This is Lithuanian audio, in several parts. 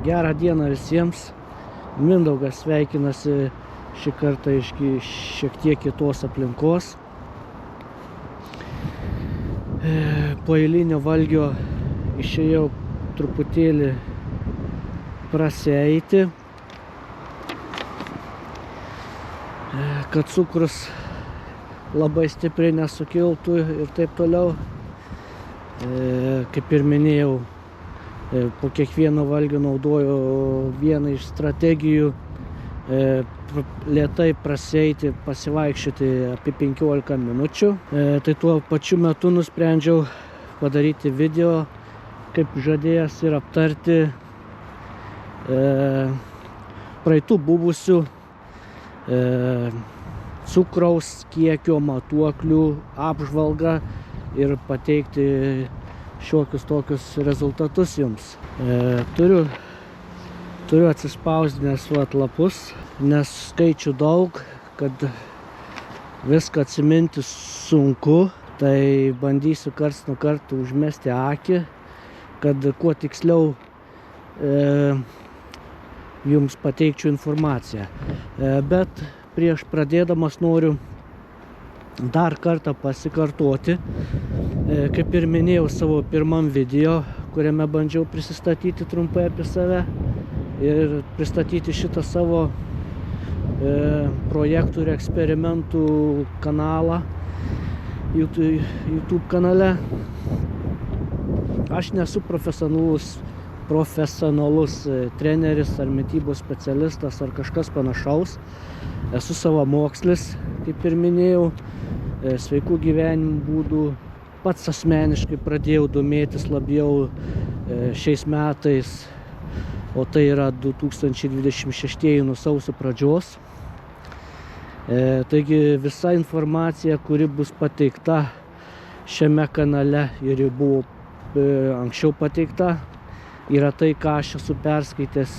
Gerą dieną visiems. Mindaugas sveikinasi šį kartą iš šiek tiek kitos aplinkos. Po eilinio valgio išėjau truputėlį prasieiti, kad cukrus labai stipriai nesukiltų ir taip toliau. Kaip ir minėjau, po kiekvieno valgio naudoju vieną iš strategijų lėtai prasieiti, pasivaikščioti apie 15 minučių. Tai tuo pačiu metu nusprendžiau padaryti video, kaip žadėjęs, ir aptarti praeitų buvusių cukraus kiekio matuoklių apžvalgą ir pateikti šiokius tokius rezultatus jums. Turiu atsispausdinęs lapus, nes skaičių daug, kad viską atsiminti sunku, tai bandysiu karts nuo karto užmesti akį, kad kuo tiksliau jums pateikčiau informaciją. Bet prieš pradėdamas noriu dar kartą pasikartoti, kaip ir minėjau savo pirmam video, kuriame bandžiau prisistatyti trumpai apie save ir pristatyti šitą savo projektų ir eksperimentų kanalą YouTube kanale. Aš nesu profesionalus treneris ar mitybos specialistas ar kažkas panašaus. Esu savamokslis, kaip ir minėjau, sveikų gyvenimo būdų. Pats asmeniškai pradėjau domėtis labiau šiais metais, o tai yra 2026 nuo sausio pradžios. Taigi visa informacija, kuri bus pateikta šiame kanale ir jau buvo anksčiau pateikta, yra tai, ką aš esu perskaitęs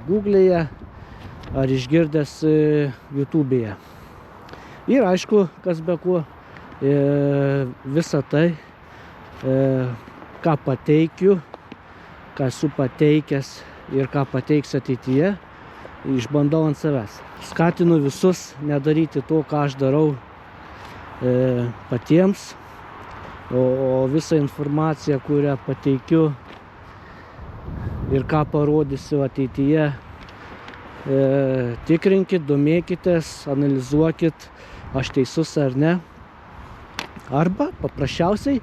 Google'e ar išgirdęs YouTube'e. Ir aišku, kas be kuo, visą tai, ką pateikiu, ką esu pateikęs ir ką pateiksiu ateityje, išbandau ant savęs. Skatinu visus nedaryti to, ką aš darau patiems, o visą informaciją, kurią pateikiu ir ką parodysiu ateityje, tikrinkit, domėkitės, analizuokit, aš teisus ar ne. Arba paprasčiausiai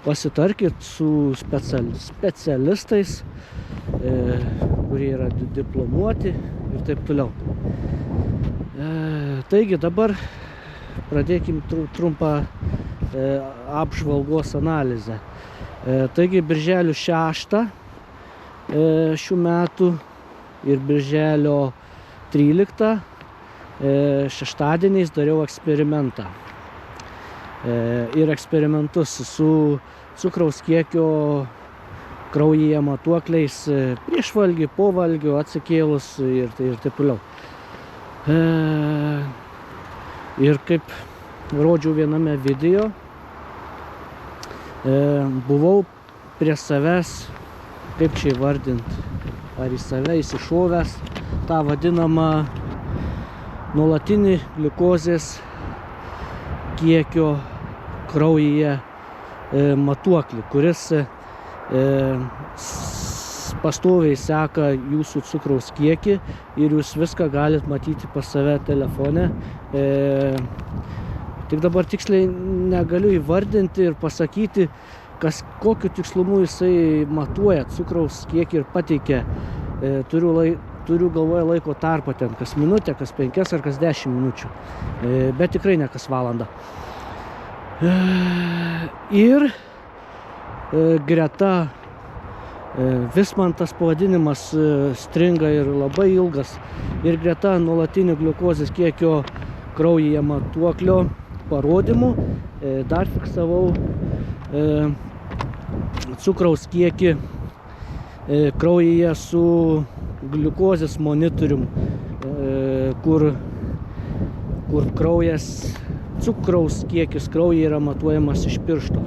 pasitarkit su specialistais, kurie yra diplomuoti ir taip toliau. Taigi dabar pradėkim trumpą apžvalgos analizę. Taigi birželio 6 šių metų ir birželio 13 šeštadieniais dariau eksperimentą. Ir eksperimentus su cukraus kiekio kraujyje matuokliais prieš valgį, po valgio, atsikėlus ir taip toliau. Ir kaip rodžiau viename video, buvau prie savęs, kaip čia įvardinti, ar į save įsišovęs tą vadinamą nuolatinį gliukozės kiekio kraujyje matuoklį, kuris pastoviai seka jūsų cukraus kiekį ir jūs viską galite matyti pas save telefone. Tik dabar tiksliai negaliu įvardinti ir pasakyti, kokiu tikslumu jisai matuoja cukraus kiekį ir pateikia. Turiu galvoje laiko tarpą ten, kas minutę, kas 5 ar kas 10 minučių, bet tikrai ne kas valandą. Ir greta, vis man tas pavadinimas stringa ir labai ilgas, ir greta nuolatinio gliukozės kiekio kraujyje matuoklio parodymų dar fiksavau cukraus kiekį kraujyje su gliukozės monitorium, kur cukraus kiekis kraujyje yra matuojamas iš piršto.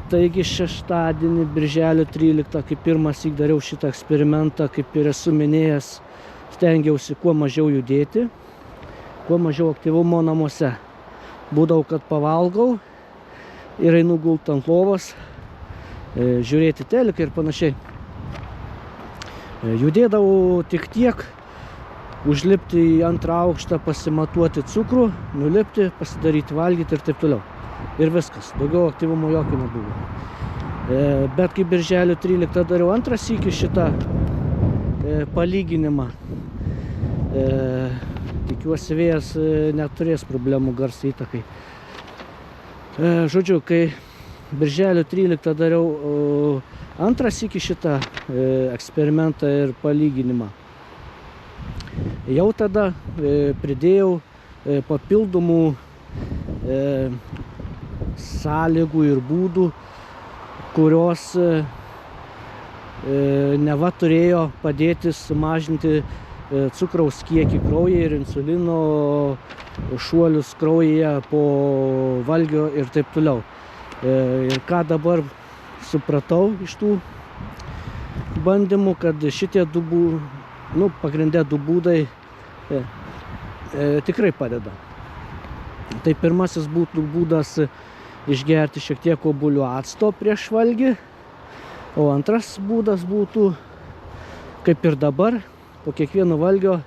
Taigi šeštadienį, birželio 13, kai pirmąsyk dariau šitą eksperimentą, kaip ir esu minėjęs, stengiausi kuo mažiau judėti, kuo mažiau aktyvumo namuose. Būdavo, kad pavalgau ir einu gult ant lovos, žiūrėti teliką ir panašiai. Judėdavau tik tiek, užlipti į antrą aukštą, pasimatuoti cukrų, nulipti, pasidaryti valgyti ir taip toliau. Ir viskas, daugiau aktyvumo jokio nebuvo. Bet kai birželio 13 dariau antrą sykį šitą palyginimą, tikiuosi vėjas neturės problemų garso įtakai. Žodžiu, kai birželio 13 dariau antrą sykį šitą eksperimentą ir palyginimą, jau tada pridėjau papildomų sąlygų ir būdų, kurios neva turėjo padėti sumažinti cukraus kiekį kraujyje ir insulino šuolius kraujyje po valgio ir taip toliau. Ir ką dabar supratau iš tų bandymų, kad šitie pagrinde du būdai tikrai padeda. Tai pirmasis būtų būdas išgerti šiek tiek obuolių acto prieš valgį, o antras būdas būtų, kaip ir dabar, po kiekvieno valgio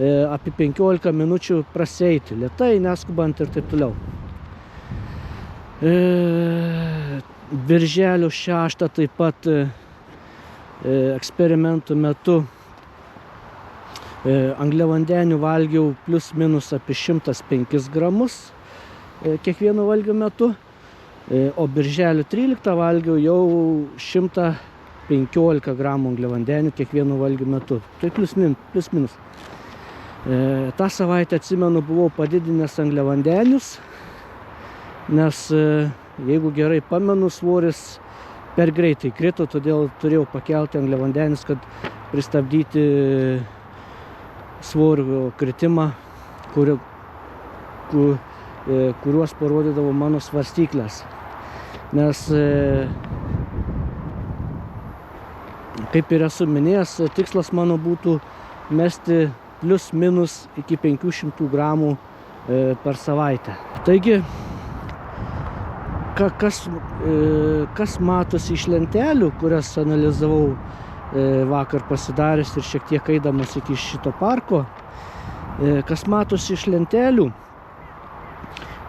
apie 15 minučių prasieiti, lėtai, neskubant ir taip toliau. Birželio 6 taip pat eksperimentų metu angliavandenių valgiau plius minus apie 105 gramus kiekvieno valgio metu, o birželio 13 valgiau jau 115 gramų angliavandenių kiekvieno valgio metu. Tai plius minus. tą savaitę atsimenu, buvau padidinęs angliavandenius, nes jeigu gerai pamenu, svoris per greitai krito, todėl turėjau pakelti angliavandenius, kad pristabdyti svorio kritimą, kuriuos parodydavo mano svarstyklės. Nes, kaip ir esu minėjęs, tikslas mano būtų mesti plius minus iki 500 gramų per savaitę. Taigi, kas matosi iš lentelių, kurias analizavau vakar pasidaręs ir šiek tiek eidamas iki šito parko, kas matosi iš lentelių,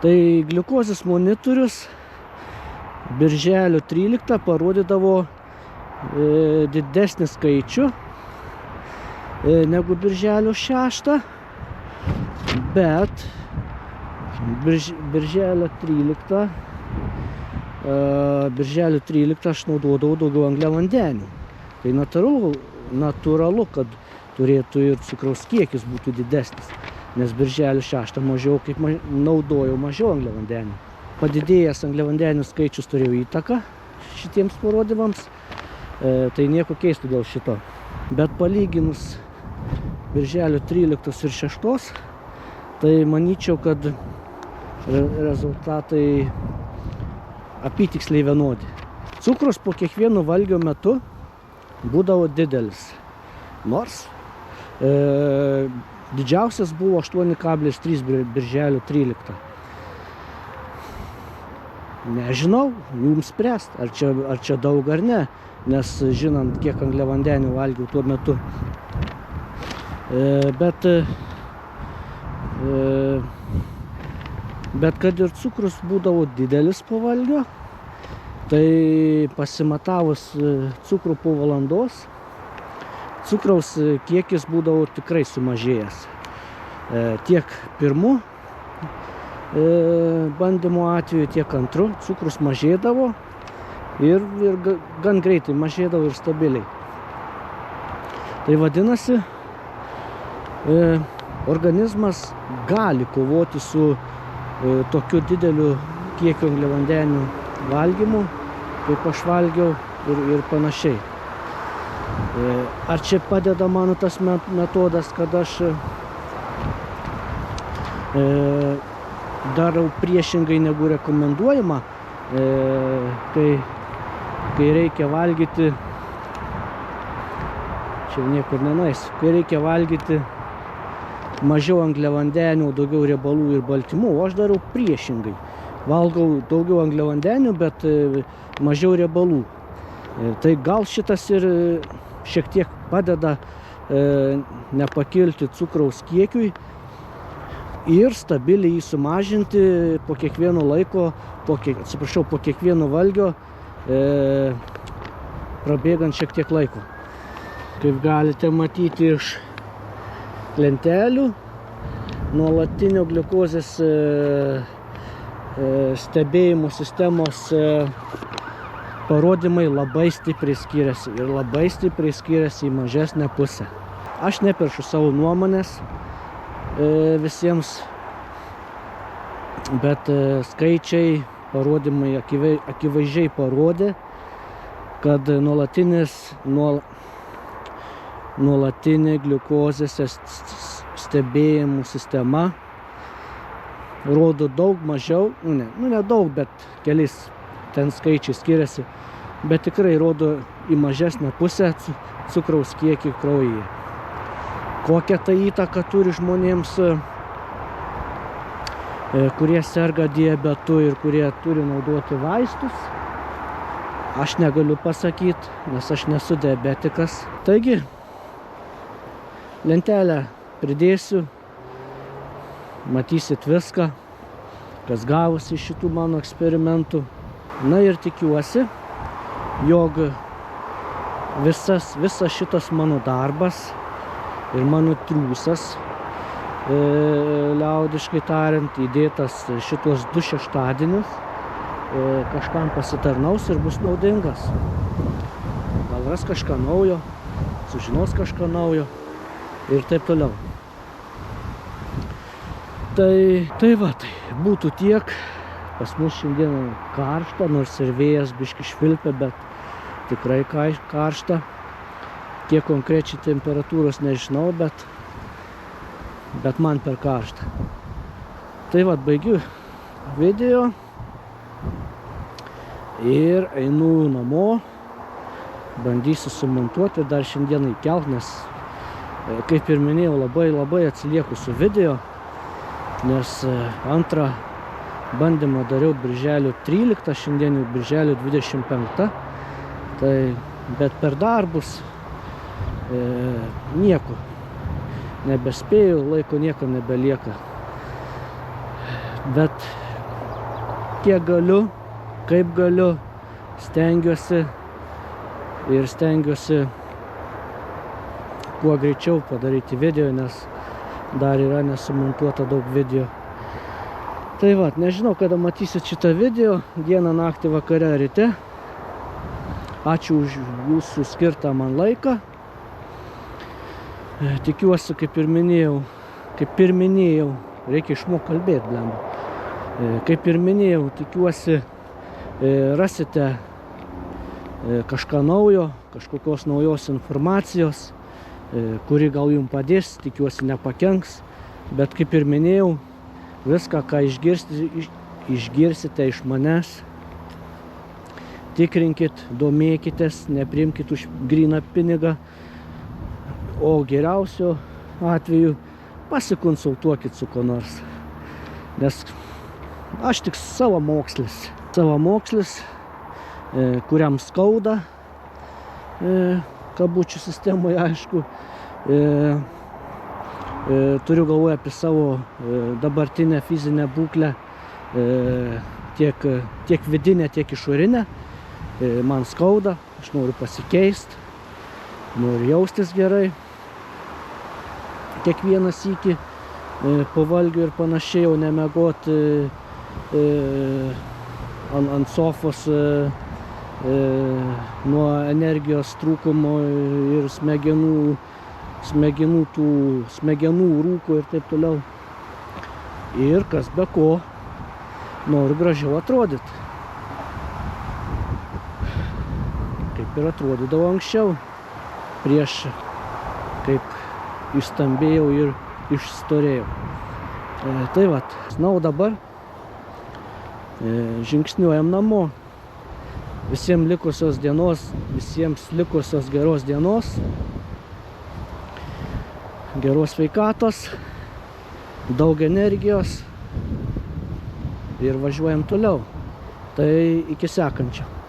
tai gliukozės monitorius birželio 13 parodydavo didesnį skaičių negu birželio 6, bet birželio 13 aš naudodavau daugiau angliavandenių. Tai natūralu, kad turėtų ir cukraus kiekis būtų didesnis, nes birželio 6 naudojau mažiau angliavandenių. Padidėjęs angliavandenių skaičius turėjo įtaką šitiems parodymams, tai nieko keisto dėl šito. Bet palyginus birželio 13 ir 6, tai manyčiau, kad rezultatai apytiksliai vienodi. Cukrus po kiekvieno valgio metu būdavo didelis, nors didžiausias buvo 8,3 birželio 13. Nežinau, jums spręst, ar čia daug ar ne, nes žinant, kiek angliavandenių valgiau tuo metu. Bet kad ir cukrus būdavo didelis po valgio, tai pasimatavus cukrų po valandos, cukraus kiekis būdavo tikrai sumažėjęs. Tiek pirmu bandymo atveju, tiek antru cukrus mažėdavo ir gan greitai mažėdavo ir stabiliai. Tai vadinasi, organizmas gali kovoti su tokiu dideliu kiekiu angliavandenių valgymu, kaip aš valgiau ir panašiai. Ar čia padeda mano tas metodas, kad aš darau priešingai negu rekomenduojama, kai reikia valgyti, čia niekur nenueis, kai reikia valgyti mažiau angliavandenių, daugiau riebalų ir baltymų, o aš darau priešingai. Valgau daugiau angliavandenių, bet mažiau riebalų. Tai gal šitas ir šiek tiek padeda nepakilti cukraus kiekiui ir stabiliai jį sumažinti po kiekvieno laiko, po kiekvieno valgio, prabėgant šiek tiek laiko. Kaip galite matyti iš lentelių, nuolatinio gliukozės stebėjimo sistemos parodymai labai stipriai skiriasi ir labai stipriai skiriasi į mažesnę pusę. Aš neperšu savo nuomonės visiems, bet skaičiai, parodymai akivaizdžiai parodė, kad nuolatinė gliukozės stebėjimų sistema rodo daug mažiau, ne daug, bet kelis ten skaičiai skiriasi, bet tikrai rodo į mažesnę pusę cukraus kiekį kraujyje. Kokią tai įtaką turi žmonėms, kurie serga diabetu ir kurie turi naudoti vaistus, aš negaliu pasakyti, nes aš nesu diabetikas. Taigi, lentelę pridėsiu, matysit viską, kas gavosi iš šitų mano eksperimentų. Na ir tikiuosi, jog visas šitas mano darbas ir mano triūsas, liaudiškai tariant, įdėtas šitos 2 šeštadienius, kažkam pasitarnaus ir bus naudingas. Gal ras kažką naujo, sužinos kažką naujo ir taip toliau. Tai būtų tiek. Pas mus šiandien karšta, nors ir vėjas biškį švilpia, bet tikrai karšta. Kiek konkrečiai temperatūros nežinau, bet man per karšta. Tai baigiu video ir einu namo. Bandysiu sumontuoti dar šiandieną įkelt, nes, kaip ir minėjau, labai atsilieku su video, nes antrą bandymą dariau birželio 13, šiandien jau birželio 25. Bet per darbus nieko nebespėjau, laiko nieko nebelieka. Bet kiek galiu, kaip galiu, stengiuosi kuo greičiau padaryti video, nes dar yra nesumontuota daug video. Tai nežinau, kada matysit šitą video, dieną, naktį, vakare, ryte. Ačiū už jūsų skirtą man laiką. Tikiuosi, kaip ir minėjau, reikia išmokti kalbėti, blemba. Kaip ir minėjau, tikiuosi rasite kažką naujo, kažkokios naujos informacijos, kuri gal jums padės, tikiuosi nepakenks. Bet kaip ir minėjau, viską, ką išgirsite iš manęs, tikrinkit, domėkitės, nepriimkit už gryną pinigą, o geriausiu atveju pasikonsultuokit su kuo nors. Nes aš tik savamokslis, kuriam skauda, kabučių sistemoje, aišku, turiu galvoje apie savo dabartinę fizinę būklę, tiek vidinę, tiek išorinę. Man skauda, aš noriu pasikeisti, noriu jaustis gerai. Kiekvieną sykį po valgio ir panašiai, jau nemiegoti ant sofos nuo energijos trūkumo ir smegenų rūko ir taip toliau. Ir kas be ko, noriu gražiau atrodyti. Kaip ir atrodydavau anksčiau, prieš kaip išstambėjau ir išstorėjau. Tai o dabar žingsniuojam namo. Visiems likusios dienos, visiems likusios geros dienos, geros sveikatos, daug energijos ir važiuojam toliau. Tai iki sekančio.